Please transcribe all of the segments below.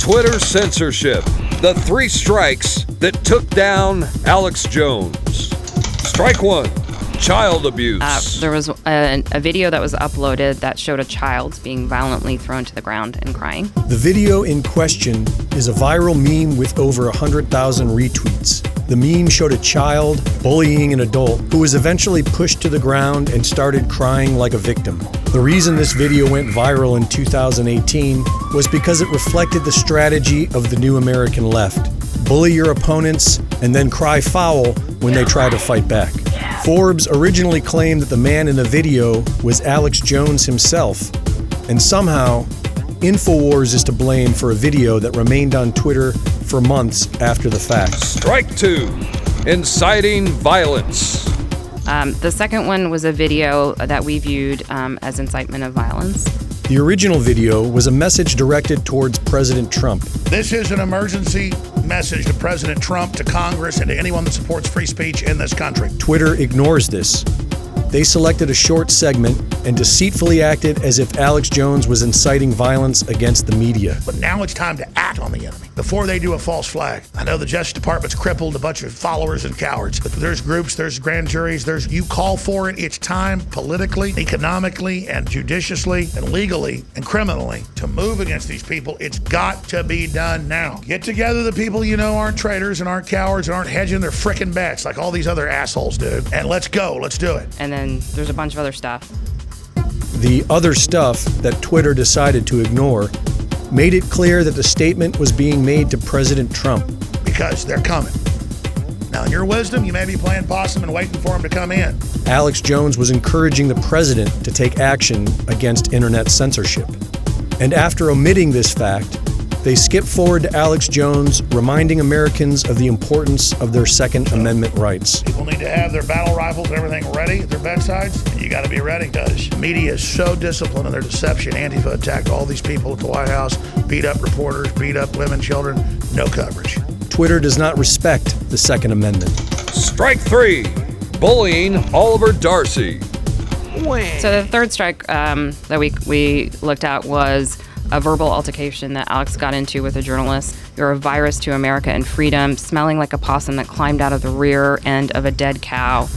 Twitter censorship. The 3 strikes that took down Alex Jones. Strike 1, child abuse. There was a video that was uploaded that showed a child being violently thrown to the ground and crying. The video in question is a viral meme with over 100,000 retweets. The meme showed a child bullying an adult who was eventually pushed to the ground and started crying like a victim. The reason this video went viral in 2018 was because it reflected the strategy of the new American left. Bully your opponents and then cry foul when they try to fight back. Forbes originally claimed that the man in the video was Alex Jones himself, and somehow InfoWars is to blame for a video that remained on Twitter for months after the fact. Strike 2, inciting violence. The second one was a video that we viewed as incitement of violence. The original video was a message directed towards President Trump. This is an emergency message to President Trump, to Congress, and to anyone that supports free speech in this country. Twitter ignores this. They selected a short segment and deceitfully acted as if Alex Jones was inciting violence against the media. But now it's time to act on the enemy before they do a false flag. I know the Justice Department's crippled a bunch of followers and cowards, but there's groups, there's grand juries, you call for it. It's time politically, economically, and judiciously, and legally, and criminally to move against these people. It's got to be done now. Get together the people you know aren't traitors and aren't cowards and aren't hedging their frickin' bets like all these other assholes do. And let's go, let's do it. And then there's a bunch of other stuff. The other stuff that Twitter decided to ignore made it clear that the statement was being made to President Trump. Because they're coming. Now, in your wisdom, you may be playing possum and waiting for them to come in. Alex Jones was encouraging the president to take action against internet censorship. And after omitting this fact, they skipped forward to Alex Jones reminding Americans of the importance of their Second Amendment rights. People need to have their battle rifles and everything ready at their bedsides. And you got to be ready because the media is so disciplined in their deception. Antifa attacked all these people at the White House, beat up reporters, beat up women, children, no coverage. Twitter does not respect the Second Amendment. Strike 3, bullying Oliver Darcy. So the third strike that we looked at was a verbal altercation that Alex got into with a journalist. You're a virus to America and freedom, smelling like a possum that climbed out of the rear end of a dead cow.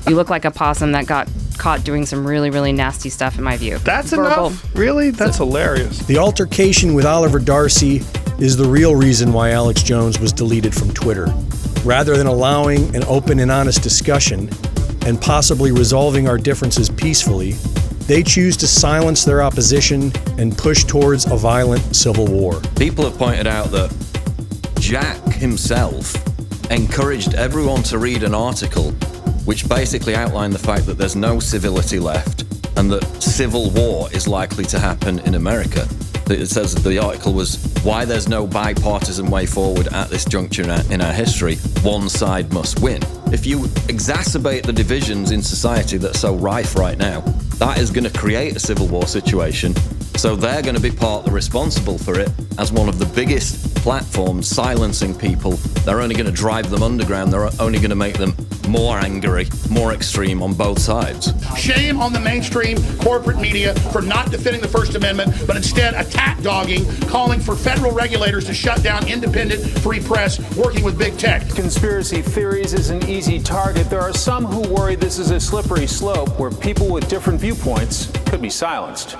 You look like a possum that got caught doing some really, really nasty stuff, in my view. That's verbal. Enough? Really? That's hilarious. The altercation with Oliver Darcy is the real reason why Alex Jones was deleted from Twitter. Rather than allowing an open and honest discussion and possibly resolving our differences peacefully, they choose to silence their opposition and push towards a violent civil war. People have pointed out that Jack himself encouraged everyone to read an article which basically outlined the fact that there's no civility left and that civil war is likely to happen in America. It says that the article was why there's no bipartisan way forward at this juncture in our history. One side must win. If you exacerbate the divisions in society that are so rife right now, that is going to create a civil war situation. So they're going to be partly responsible for it as one of the biggest platforms silencing people. They're only going to drive them underground. They're only going to make them more angry, more extreme on both sides. Shame on the mainstream corporate media for not defending the First Amendment, but instead attack dogging, calling for federal regulators to shut down independent free press, working with big tech. Conspiracy theories is an easy target. There are some who worry this is a slippery slope where people with different viewpoints could be silenced.